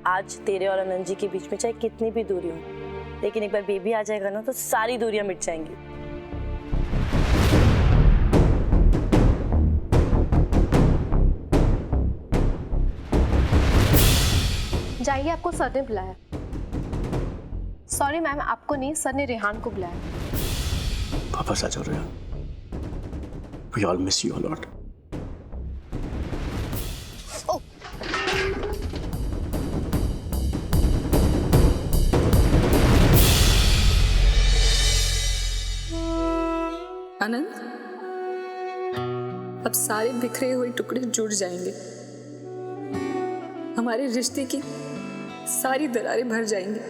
आज तेरे और आनंद जी के बीच में चाहे कितनी भी दूरी हो, लेकिन एक बार बेबी आ जाएगा ना तो सारी दूरियां मिट जाएंगी। जाइए, आपको सर ने बुलाया। सॉरी मैम, आपको नहीं, सर ने रेहान को बुलाया। वापस आ जाओ Rehan. We all miss you a lot. आनंद, अब सारे बिखरे हुए टुकड़े जुड़ जाएंगे, हमारे रिश्ते की सारी दरारें भर जाएंगी।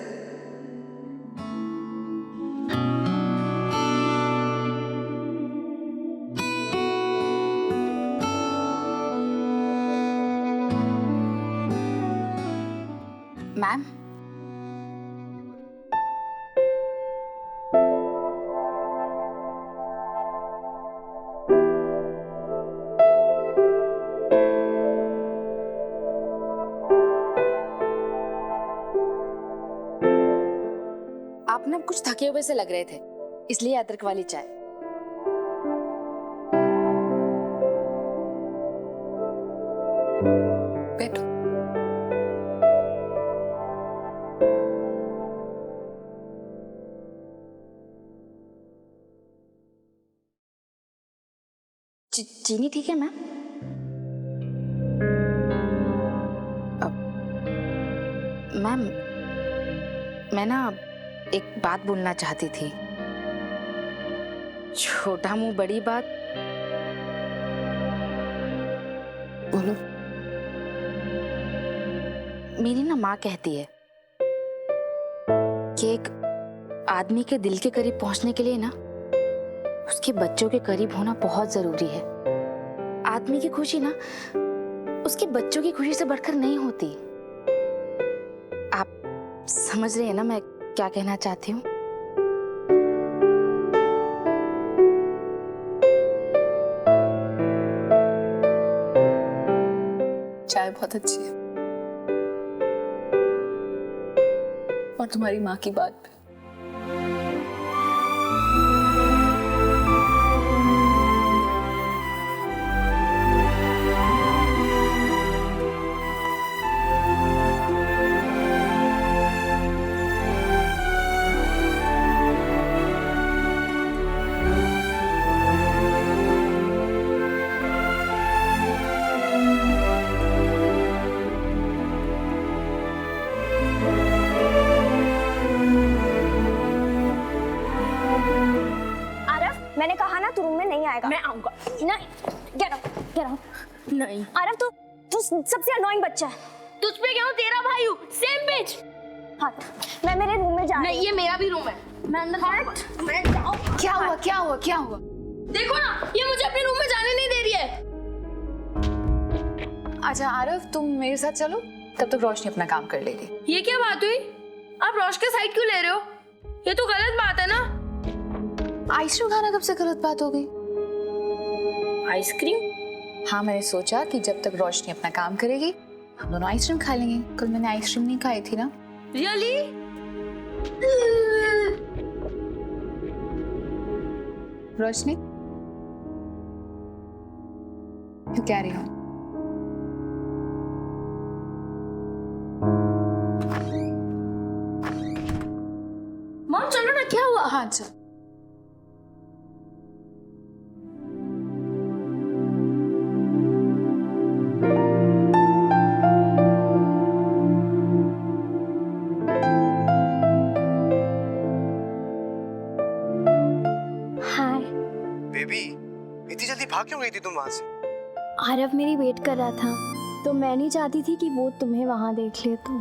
मैम, आप ना कुछ थके हुए से लग रहे थे, इसलिए अदरक वाली चाय। बैठो। चीनी ठीक है मैम? मैम, मैं ना एक बात बोलना चाहती थी। छोटा मुंह बड़ी बात। बोलो। मेरी ना माँ कहती है कि एक आदमी के दिल के करीब पहुंचने के लिए ना उसके बच्चों के करीब होना बहुत जरूरी है। आदमी की खुशी ना उसके बच्चों की खुशी से बढ़कर नहीं होती। आप समझ रहे हैं ना मैं क्या कहना चाहती हूँ? चाय बहुत अच्छी है और तुम्हारी माँ की बात भी। मैंने कहा ना तू रूम में नहीं आएगा। मैं आऊंगा। नहीं, get out। नहीं, आरव तू सबसे अनोइंग बच्चा है। तुझ पे क्या हूँ, तेरा भाई हूँ, सेम पेज। हट, मैं मेरे रूम में जा रही हूँ। नहीं, ये मेरा भी रूम है, मैं अंदर जाऊंगा। मैं जाऊंगा। क्या हुआ, क्या हुआ, क्या हुआ? देखो ना, ये मुझे अपने रूम में जाने नहीं दे रही है। अच्छा आरव, तुम मेरे साथ चलो, तब तक रोशनी अपना काम कर लेगी। ये क्या बात हुई? आप रोश के साइड क्यों ले रहे हो? ये तो गलत बात है ना। आइसक्रीम खाना कब से गलत बात हो गई? आइसक्रीम? हाँ, मैंने सोचा कि जब तक रोशनी अपना काम करेगी हम दोनों आइसक्रीम खा लेंगे। कल मैंने आइसक्रीम नहीं खाई थी ना। रियली? रोशनी, क्यों कह रही हो? मॉम चलो ना, क्या हुआ? हाँ चल। बेबी, इतनी जल्दी भाग क्यों गई थी तुम वहां से? आरव मेरी वेट कर रहा था, तो मैं नहीं चाहती थी कि वो तुम्हें वहां देख ले। तो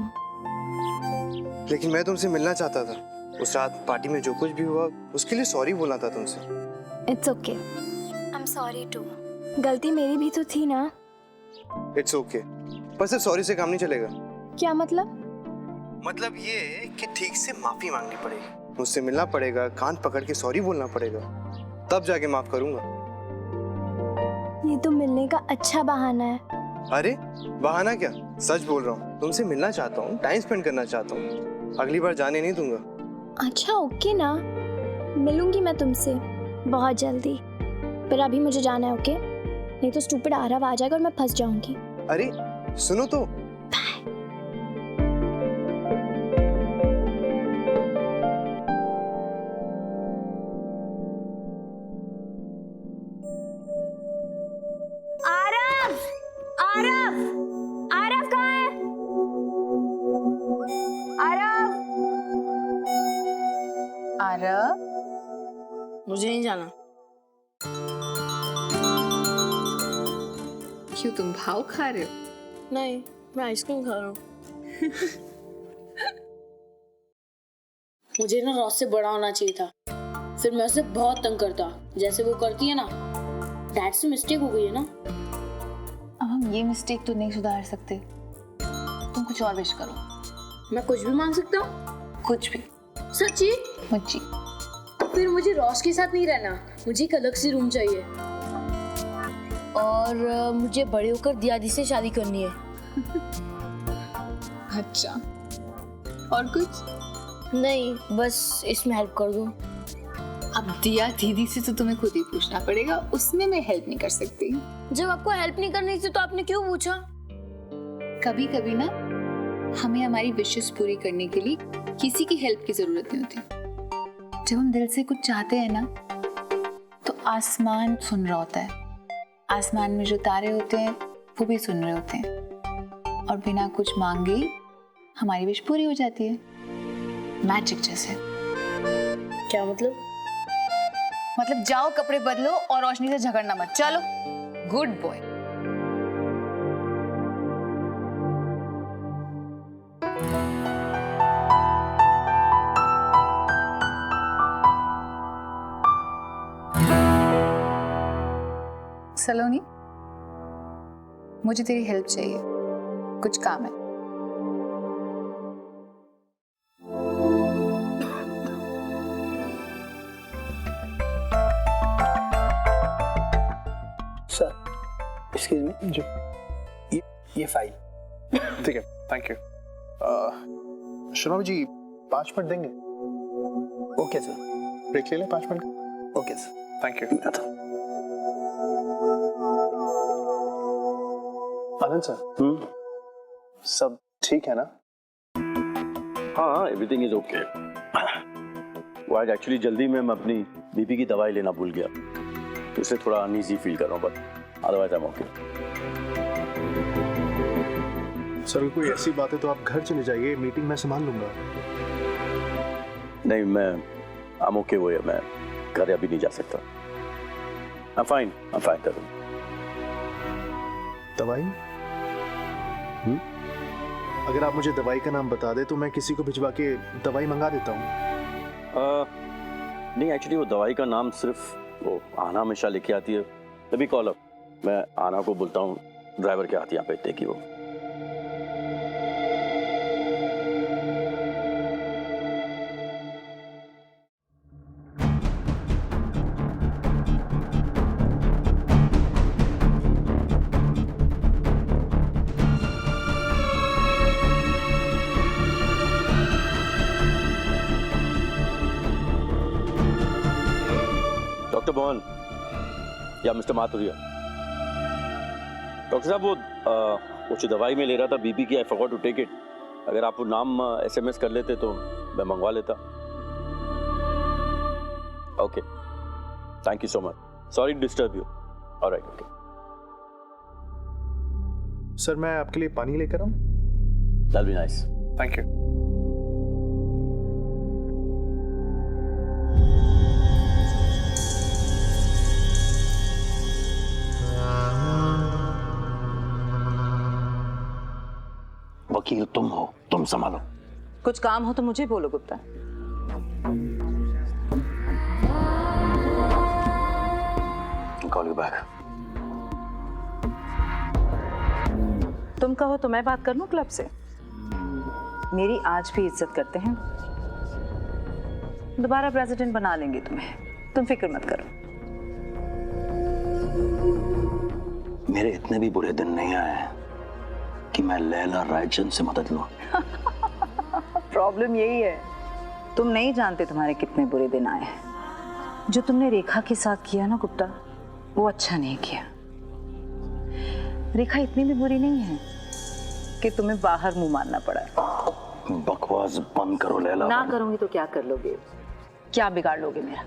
लेकिन मैं तुमसे मिलना चाहता था। उस रात पार्टी में जो कुछ भी हुआ उसके लिए सॉरी बोलना था तुमसे। It's okay, I am sorry too. गलती मेरी भी तो थी ना। इट्स ओके, पर सिर्फ सॉरी से काम नहीं चलेगा। क्या मतलब? मतलब ये कि ठीक से माफी मांगनी पड़ेगी, मुझसे मिलना पड़ेगा, कान पकड़ के सॉरी बोलना पड़ेगा, तब जाके माफ करूंगा। ये तो मिलने का अच्छा बहाना है, अरे बहाना क्या, सच बोल रहा हूँ। तुमसे मिलना चाहता हूँ, टाइम स्पेंड करना चाहता हूँ। अगली बार जाने नहीं दूंगा। अच्छा ओके ना, मिलूंगी मैं तुमसे बहुत जल्दी। पर अभी मुझे जाना है, ओके? नहीं तो स्टूपिड आरव आ जाएगा और मैं फंस जाऊंगी। अरे सुनो तो। आरव, आरव, आरव कहाँ है? आरव, आरव, मुझे नहीं जाना। क्यों तुम भाव खा रहे हो? नहीं, मैं आइसक्रीम खा रहा हूँ। मुझे ना रॉस से बड़ा होना चाहिए था, फिर मैं उसे बहुत तंग करता जैसे वो करती है ना। डैड से मिस्टेक हो गई है ना। अब हम ये मिस्टेक तो नहीं सुधार सकते। तुम कुछ और विश करो। मैं कुछ भी मांग सकता हूँ? कुछ भी। सच्ची? मुझे फिर मुझे रॉस के साथ नहीं रहना, मुझे एक अलग सी रूम चाहिए। और मुझे बड़े होकर दियादी से शादी करनी है। अच्छा, और कुछ? नहीं, बस इसमें हेल्प कर दो। अब दिया दीदी से तो तुम्हें खुद ही पूछना पड़ेगा, उसमें मैं हेल्प नहीं कर सकती। जब आपको हेल्प नहीं करनी थी तो आपने क्यों पूछा? कभी कभी ना हमें हमारी विशेस पूरी करने के लिए किसी की हेल्प की जरूरत नहीं होती। जब हम दिल से कुछ चाहते हैं ना, तो आसमान सुन रहा होता है। आसमान में जो तारे होते हैं वो भी सुन रहे होते हैं, और बिना कुछ मांगे ही हमारी विश पूरी हो जाती है, मैजिक जैसे। क्या मतलब? मतलब जाओ कपड़े बदलो और रोशनी से झगड़ना मत। चलो, गुड बॉय। सलोनी, मुझे तेरी हेल्प चाहिए, कुछ काम है। Sir, excuse me. जी। ये फाइल। ठीक है, thank you. Sharma ji 5 minute देंगे? Okay sir. ब्रेक ले लें 5 minute? Okay sir. Thank you. Anand sir, सब ठीक है ना? हाँ, एवरीथिंग इज ओके। वो आज एक्चुअली जल्दी में मैं अपनी बीपी की दवाई लेना भूल गया, तो इसलिए थोड़ा अनईजी फील कर रहा हूँ, but otherwise I am okay. Sir कोई ऐसी बात है तो आप घर चले जाइए, मीटिंग मैं संभाल लूंगा। नहीं, मैं आई एम ओके। वो है, मैं घर अभी नहीं जा सकता। आई एम फाइन करूँ। दवाई? अगर आप मुझे दवाई का नाम बता दे तो मैं किसी को भिजवा के दवाई मंगा देता हूँ। नहीं, एक्चुअली वो दवाई का नाम सिर्फ वो आना हमेशा लेके आती है। तभी कॉल अप, मैं आना को बोलता हूँ ड्राइवर के हाथ यहाँ भेज देगी वो। डॉक्टर मोहन या मिस्टर माथुरिया? डॉक्टर साहब, वो जो दवाई में ले रहा था बीपी की, I forgot to take it. अगर आप वो नाम एसएमएस कर लेते तो मैं मंगवा लेता। Okay, thank you so much. Sorry to disturb you. Alright, okay. Sir मैं आपके लिए पानी लेकर आऊँ? That'll be nice. Thank you. वकील तुम हो, तुम संभालो। कुछ काम हो तो मुझे बोलो गुप्ता। Call you back. तुम कहो तो मैं बात कर लूं क्लब से। मेरी आज भी इज्जत करते हैं, दोबारा प्रेसिडेंट बना लेंगे तुम्हें, तुम फिक्र मत करो। मेरे इतने भी बुरे दिन नहीं आए हैं कि मैं लैला रायचंद से मदद लूं। प्रॉब्लम यही है, तुम नहीं जानते तुम्हारे कितने बुरे दिन आए हैं। जो तुमने रेखा के साथ किया ना गुप्ता, वो अच्छा नहीं किया। रेखा इतनी भी बुरी नहीं है कि तुम्हें बाहर मुंह मारना पड़ा। बकवास बंद करो लैला। ना करूंगी तो क्या कर लोगे, क्या बिगाड़ लोगे मेरा?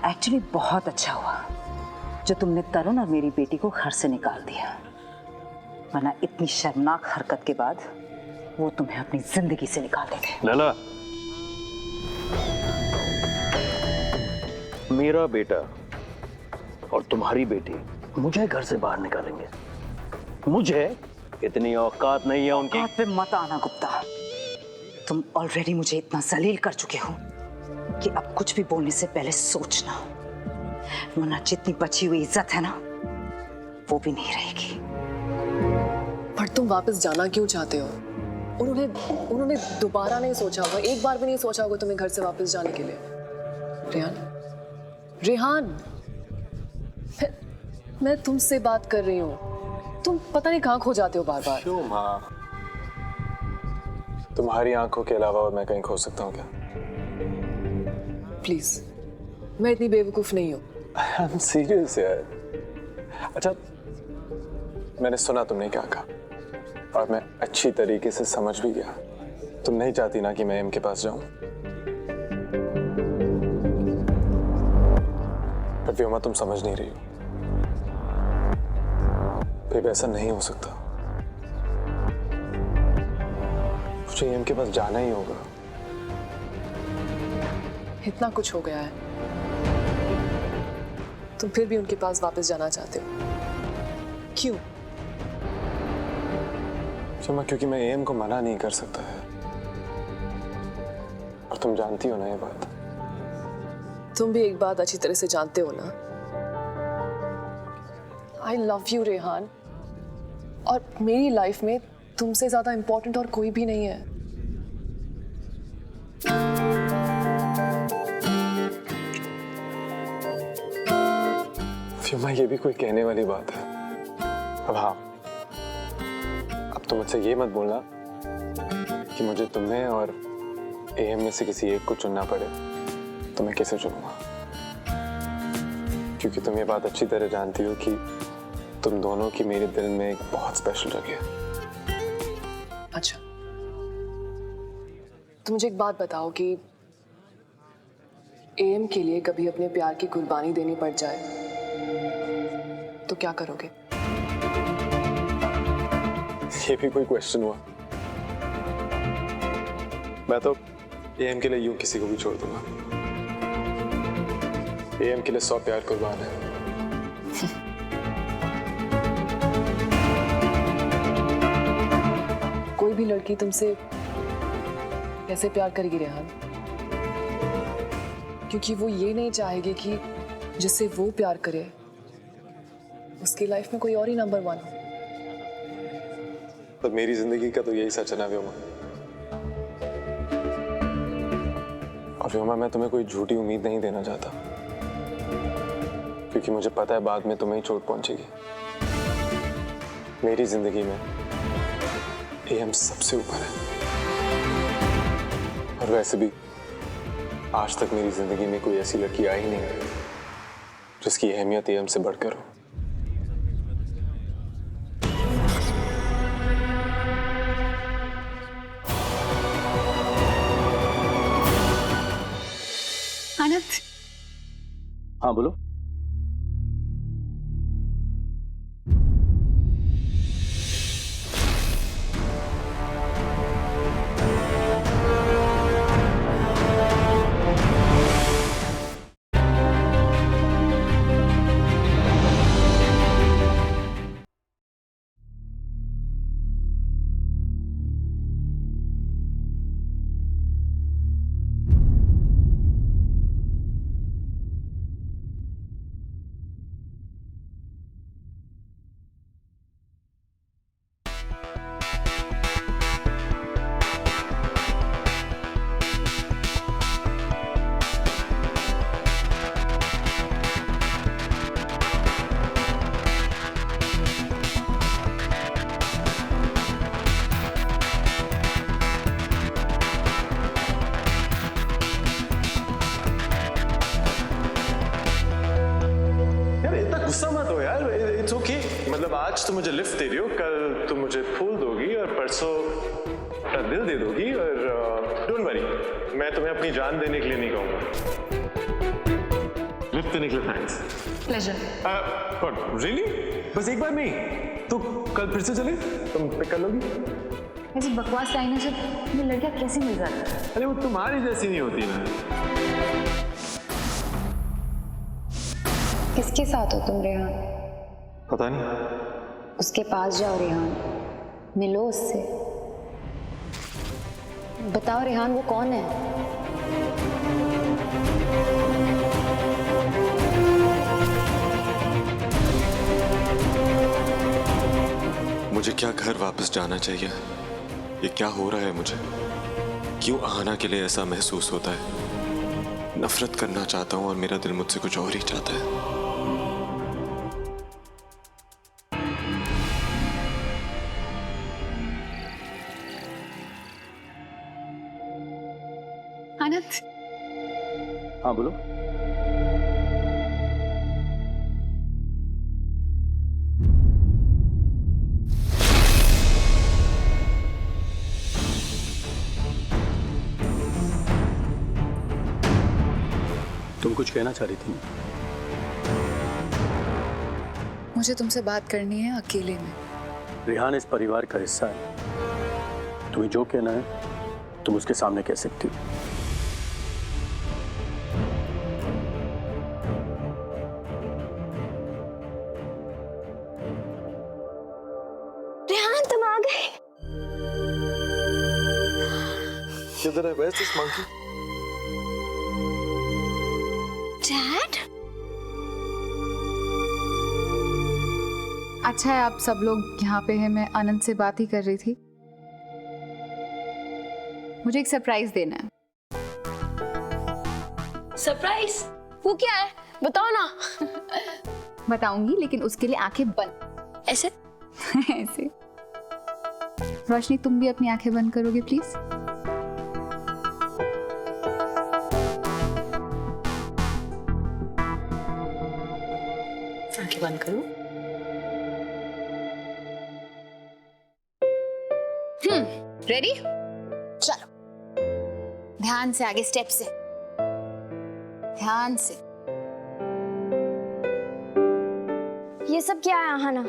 एक्चुअली बहुत अच्छा हुआ जो तुमने तरुण और मेरी बेटी को घर से निकाल दिया, वरना इतनी शर्मनाक हरकत के बाद वो तुम्हें अपनी जिंदगी से निकाल देते। लैला, मेरा बेटा और तुम्हारी बेटी मुझे घर से बाहर निकालेंगे। मुझे इतनी औकात नहीं है उनकी। बात पे मत आना गुप्ता, तुम ऑलरेडी मुझे इतना जलील कर चुके हो कि अब कुछ भी बोलने से पहले सोचना, वरना जितनी बची हुई इज्जत है ना, वो भी नहीं रहेगी। पर तुम वापस जाना क्यों चाहते हो? उन्होंने दोबारा नहीं सोचा होगा, एक बार भी नहीं सोचा होगा तुम्हें घर से वापस जाने के लिए। रेहान, मैं तुमसे बात कर रही हूँ, तुम पता नहीं कहाँ खो जाते हो बार बार। क्यों माँ, तुम्हारी आंखों के अलावा और मैं कहीं खो सकता हूँ क्या? प्लीज, मैं इतनी बेवकूफ नहीं हूँ। आई एम सीरियस यार। अच्छा, मैंने सुना तुमने क्या कहा और मैं अच्छी तरीके से समझ भी गया। तुम नहीं चाहती ना कि मैं एम के पास जाऊं, पर व्योमा तुम समझ नहीं रही हो। फिर ऐसा नहीं हो सकता, मुझे एम के पास जाना ही होगा। इतना कुछ हो गया है, तुम फिर भी उनके पास वापस जाना चाहते हो, क्यों? शमा, क्योंकि मैं एम को मना नहीं कर सकता है, और तुम जानती हो ना ये बात। तुम भी एक बात अच्छी तरह से जानते हो ना, आई लव यू रेहान, और मेरी लाइफ में तुमसे ज्यादा इंपॉर्टेंट और कोई भी नहीं है। फ्यूमा, ये भी कोई कहने वाली बात है? अब हाँ, अब तो मुझसे ये मत बोलना कि मुझे तुम्हें और एएम में से किसी एक को चुनना पड़े तो मैं कैसे चुनूंगा, क्योंकि तुम ये बात अच्छी तरह जानती हो कि तुम दोनों की मेरे दिल में एक बहुत स्पेशल जगह है। अच्छा, तो मुझे एक बात बताओ कि एएम के लिए कभी अपने प्यार की कुर्बानी देनी पड़ जाए तो क्या करोगे? ये भी कोई क्वेश्चन हुआ? मैं तो एएम के लिए यूं किसी को भी छोड़ दूंगा। एएम के लिए 100 प्यार कुर्बान है। कोई भी लड़की तुमसे कैसे प्यार करेगी रेहान? क्योंकि वो ये नहीं चाहेगी कि जिससे वो प्यार करे उसकी लाइफ में कोई और ही नंबर 1 हो। तो मेरी जिंदगी का तो यही सच है ना व्योमा। और व्योमा, मैं तुम्हें कोई झूठी उम्मीद नहीं देना चाहता, क्योंकि मुझे पता है बाद में तुम्हें ही चोट पहुंचेगी। मेरी जिंदगी में एएम सबसे ऊपर है, और वैसे भी आज तक मेरी जिंदगी में कोई ऐसी लड़की आई नहीं जिसकी अहमियत एएम से बढ़कर हो। आनंद, हाँ बोलो। मतलब आज तुम मुझे लिफ्ट दे रही हो, कल तुम मुझे फूल दोगी और परसों अपना दिल दे दोगी, और डोंट वरी, मैं तुम्हें अपनी जान देने के लिए नहीं कहूँगा। लिफ्ट देने के लिए थैंक्स। प्लेजर। What really? बस एक बार में ही? तो कल फिर से चले, तुम पिक कर लोगी? ऐसी बकवास लाइनों से ये लड़कियां कैसे मिल जाती है? अरे वो तुम्हारी जैसी नहीं होती ना। किसके साथ हो तुम रेहान? पता नहीं। उसके पास जाओ रेहान, मिलो उससे, बताओ रेहान वो कौन है? मुझे क्या घर वापस जाना चाहिए? ये क्या हो रहा है मुझे? क्यों आना के लिए ऐसा महसूस होता है? नफरत करना चाहता हूँ और मेरा दिल मुझसे कुछ और ही चाहता है। आनंद। हाँ बोलो। तुम कुछ कहना चाह रही थी? मुझे तुमसे बात करनी है अकेले में। रेहान इस परिवार का हिस्सा है, तुम्हें जो कहना है तुम उसके सामने कह सकती हो। रेहान तुम आ गए। किधर है Where's this monkey? डैड? अच्छा है आप सब लोग यहाँ पे हैं, मैं आनंद से बात ही कर रही थी। मुझे एक सरप्राइज देना है। सरप्राइज? वो क्या है? बताओ ना। बताऊंगी, लेकिन उसके लिए आंखें बंद। ऐसे? ऐसे। रोशनी तुम भी अपनी आंखें बंद करोगे प्लीज? आंखें बंद करो। रेडी? चलो ध्यान से आगे, स्टेप से, ध्यान से। ये सब क्या है आहाना?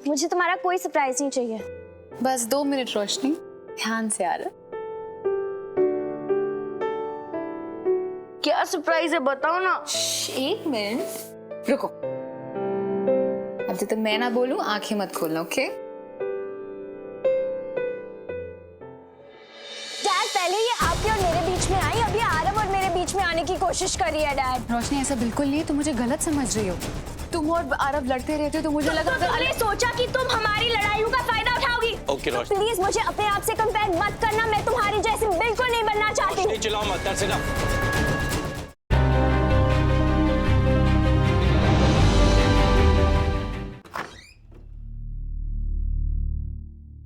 मुझे तुम्हारा कोई सरप्राइज नहीं चाहिए। बस 2 मिनट रोशनी, ध्यान से आ रहा। क्या सरप्राइज है बताओ ना। 1 मिनट रुको। अब जब तक मैं ना बोलूं आंखें मत खोलना, ओके? डैड पहले ये आपके और मेरे बीच में आई, अब ये आरव और मेरे बीच में आने की कोशिश कर रही है। डैड रोशनी ऐसा बिल्कुल नहीं, तुम मुझे गलत समझ रही हो। तुम और आरव लड़ते रहते हो तो मुझे लगा तुमने सोचा कि तुम हमारी लड़ाइयों का फायदा उठाओगी। ओके रोशनी, प्लीज मुझे अपने आप से कंपेयर मत करना, मैं तुम्हारी जैसी बिल्कुल नहीं बनना चाहती। रोशनी चिल्लाओ मत, that's enough।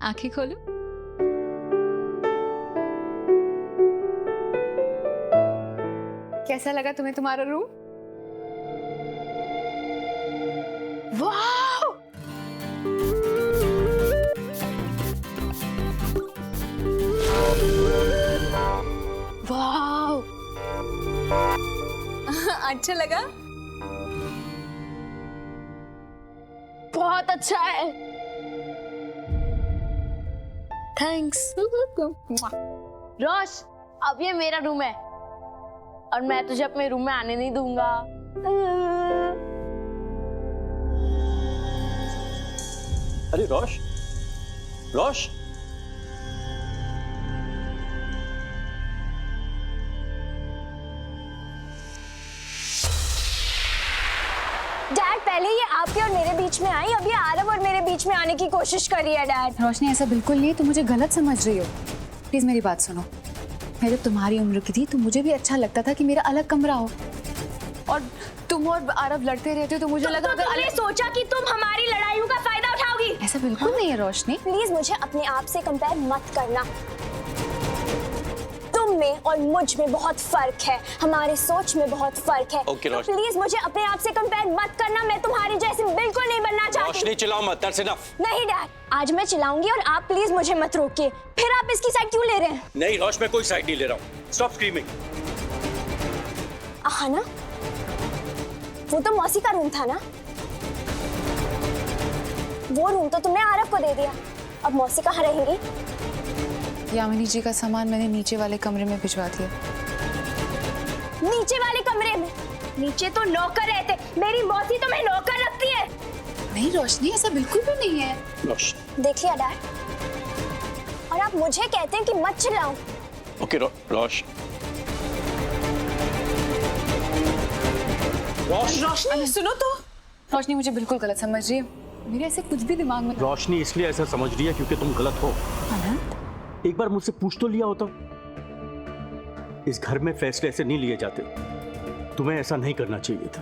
आंखें खोलो। कैसा लगा तुम्हें तुम्हारा रूम? वाह! वाह! अच्छा लगा? बहुत अच्छा है। थैंक्स। रोश, अब ये मेरा रूम है और मैं तुझे अपने रूम में आने नहीं दूंगा। अरे रोश, रोश, डैड पहले ये आपके और मेरे बीच में आई, अब ये आरव और मेरे बीच में आने की कोशिश कर रही है। डैड रोशनी ऐसा बिल्कुल नहीं, तुम मुझे गलत समझ रही हो। प्लीज मेरी बात सुनो। मैं जब तुम्हारी उम्र की थी तो मुझे भी अच्छा लगता था कि मेरा अलग कमरा हो, और तुम और आरव लड़ते रहते हो तो मुझे लगा अगर तुमने सोचा कि तुम हमारी लड़ाइयों का फायदा उठाओगी। ऐसा बिल्कुल नहीं है रोशनी। प्लीज मुझे अपने आप से कंपेयर मत करना। तुम में और मुझ में बहुत फर्क है, हमारे सोच में बहुत फर्क है। Okay, तो प्लीज मुझे अपने आप से कंपेयर मत करना, मैं तुम्हारी जैसी बिल्कुल नहीं बनना चाहती। रोशनी चिल्लाओ मत, that's enough। नहीं डैड, आज मैं चिल्लाऊंगी और आप प्लीज मुझे मत रोकिए। फिर आप इसकी साइड क्यों ले रहे हैं? नहीं रोश, मैं कोई साइड नहीं ले रहा हूँ। Stop screaming. हाँ ना, वो तो मौसी का रूम था ना, वो रूम तो तुमने आरव को दे दिया, अब मौसी कहाँ रहेंगी? यामिनी जी का सामान मैंने नीचे वाले कमरे में भिजवा दिया। नीचे वाले कमरे में? नीचे तो नौकर रहते, मेरी मौसी तुम्हें नौकर लगती है। नहीं रोशनी, ऐसा बिल्कुल भी नहीं है। रोश, देख लिया डैड, और आप मुझे कहते हैं कि मत चिल्लाओ। ओके रोश। रोशनी सुनो तो। रोशनी मुझे बिल्कुल गलत समझ रही है, मेरे ऐसे कुछ भी दिमाग में। रोशनी इसलिए ऐसा समझ रही है क्योंकि तुम गलत हो। एक बार मुझसे पूछ तो लिया होता। इस घर में फैसले ऐसे नहीं लिए जाते, तुम्हें ऐसा नहीं करना चाहिए था।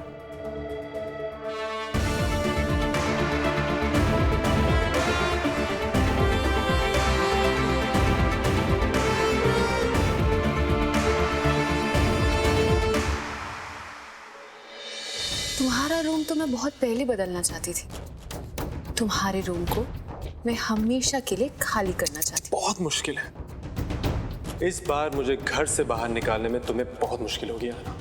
तुम्हारा रूम तो मैं बहुत पहले बदलना चाहती थी। तुम्हारे रूम को मैं हमेशा के लिए खाली करना चाहती। बहुत मुश्किल है। इस बार मुझे घर से बाहर निकालने में तुम्हें बहुत मुश्किल होगी आना,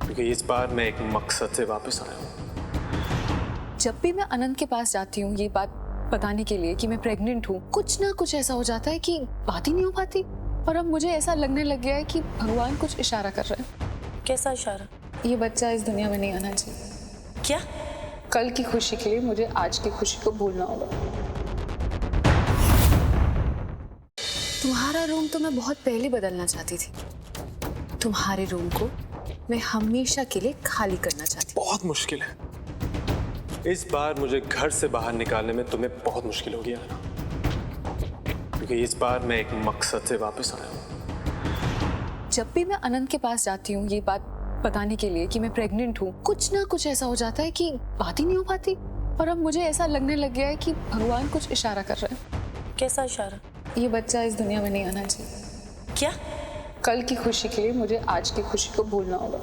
क्योंकि इस बार मैं एक मकसद से वापस आया हूँ। जब भी मैं अनंत के पास जाती हूँ ये बात बताने के लिए कि मैं प्रेग्नेंट हूँ, कुछ ना कुछ ऐसा हो जाता है कि बात ही नहीं हो पाती। और अब मुझे ऐसा लगने लग गया है कि भगवान कुछ इशारा कर रहे हैं। कैसा इशारा? ये बच्चा इस दुनिया में नहीं आना चाहिए। क्या? कल की खुशी के लिए मुझे आज की खुशी को भूलना होगा। तुम्हारा रूम तो मैं बहुत पहले बदलना चाहती थी। तुम्हारे रूम को मैं हमेशा के लिए खाली करना चाहती। बहुत मुश्किल है। इस बार मुझे घर से बाहर निकालने में तुम्हें बहुत मुश्किल होगी आना, क्योंकि इस बार मैं एक मकसद से वापस आया हूँ। जब भी मैं अनंत के पास जाती हूँ ये बात बताने के लिए कि मैं प्रेग्नेंट हूँ, कुछ ना कुछ ऐसा हो जाता है कि बात ही नहीं हो पाती। और अब मुझे ऐसा लगने लग गया है कि भगवान कुछ इशारा कर रहे हैं। कैसा इशारा? ये बच्चा इस दुनिया में नहीं आना चाहिए। क्या? कल की खुशी के लिए मुझे आज की खुशी को भूलना होगा।